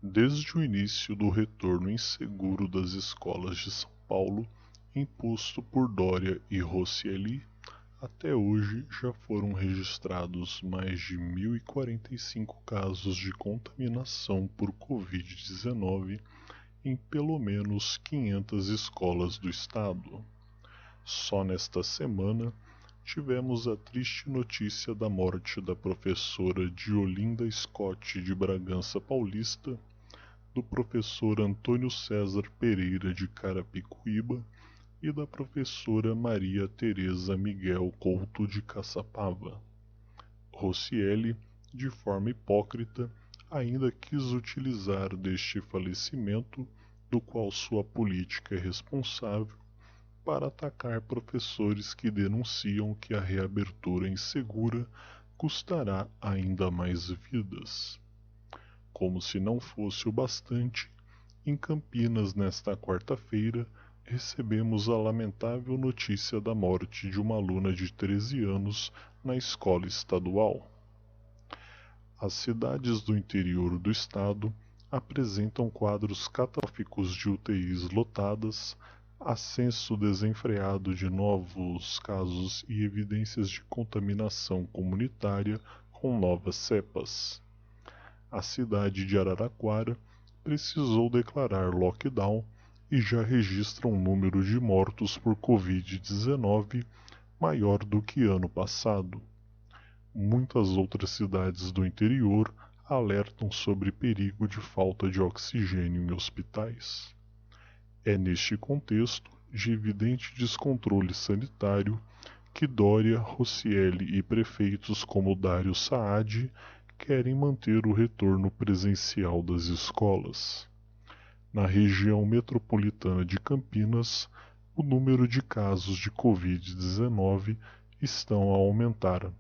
Desde o início do retorno inseguro das escolas de São Paulo, imposto por Dória e Rosselli, até hoje já foram registrados mais de 1.045 casos de contaminação por Covid-19 em pelo menos 500 escolas do estado. Só nesta semana, tivemos a triste notícia da morte da professora Diolinda Scott de Bragança Paulista, do professor Antônio César Pereira de Carapicuíba e da professora Maria Tereza Miguel Couto de Caçapava. Roscielli, de forma hipócrita, ainda quis utilizar deste falecimento, do qual sua política é responsável, para atacar professores que denunciam que a reabertura insegura custará ainda mais vidas. Como se não fosse o bastante, em Campinas, nesta quarta-feira, recebemos a lamentável notícia da morte de uma aluna de 13 anos na escola estadual. As cidades do interior do estado apresentam quadros catastróficos de UTIs lotadas, ascenso desenfreado de novos casos e evidências de contaminação comunitária com novas cepas. A cidade de Araraquara precisou declarar lockdown e já registra um número de mortos por Covid-19 maior do que ano passado. Muitas outras cidades do interior alertam sobre perigo de falta de oxigênio em hospitais. É neste contexto de evidente descontrole sanitário que Dória, Roscielli e prefeitos como Dário Saad querem manter o retorno presencial das escolas. Na região metropolitana de Campinas, o número de casos de Covid-19 estão a aumentar.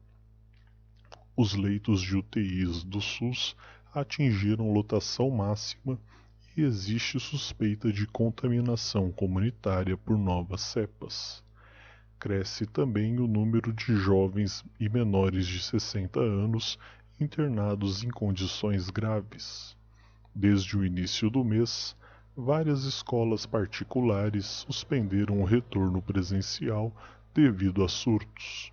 Os leitos de UTIs do SUS atingiram lotação máxima e existe suspeita de contaminação comunitária por novas cepas. Cresce também o número de jovens e menores de 60 anos internados em condições graves. Desde o início do mês, várias escolas particulares suspenderam o retorno presencial devido a surtos.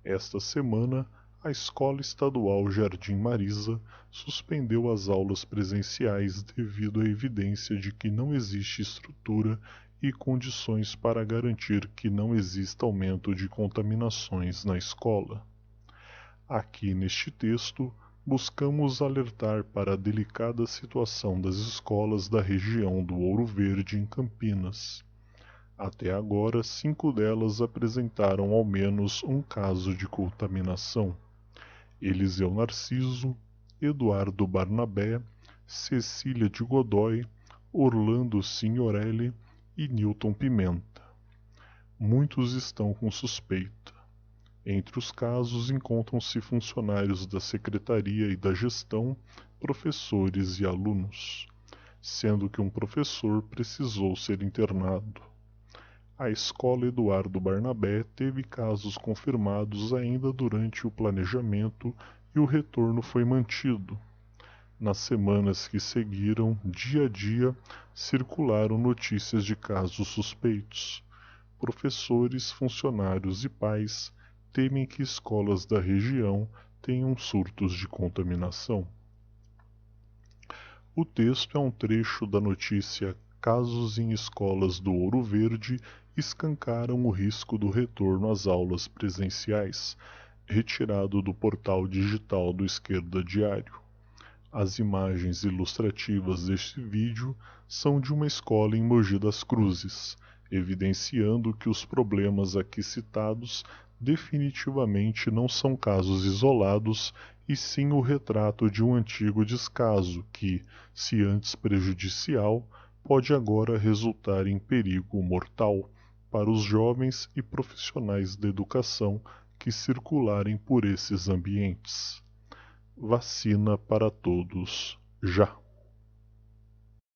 Esta semana, a Escola Estadual Jardim Marisa suspendeu as aulas presenciais devido à evidência de que não existe estrutura e condições para garantir que não exista aumento de contaminações na escola. Aqui neste texto, buscamos alertar para a delicada situação das escolas da região do Ouro Verde em Campinas. Até agora, 5 delas apresentaram ao menos um caso de contaminação. Eliseu Narciso, Eduardo Barnabé, Cecília de Godoy, Orlando Signorelli e Newton Pimenta. Muitos estão com suspeita. Entre os casos encontram-se funcionários da secretaria e da gestão, professores e alunos, sendo que um professor precisou ser internado. A escola Eduardo Barnabé teve casos confirmados ainda durante o planejamento e o retorno foi mantido. Nas semanas que seguiram, dia a dia, circularam notícias de casos suspeitos. Professores, funcionários e pais temem que escolas da região tenham surtos de contaminação. O texto é um trecho da notícia Casos em escolas do Ouro Verde escancaram o risco do retorno às aulas presenciais, retirado do portal digital do Esquerda Diário. As imagens ilustrativas deste vídeo são de uma escola em Mogi das Cruzes, evidenciando que os problemas aqui citados definitivamente não são casos isolados e sim o retrato de um antigo descaso que, se antes prejudicial, pode agora resultar em perigo mortal para os jovens e profissionais da educação que circularem por esses ambientes. Vacina para todos, já!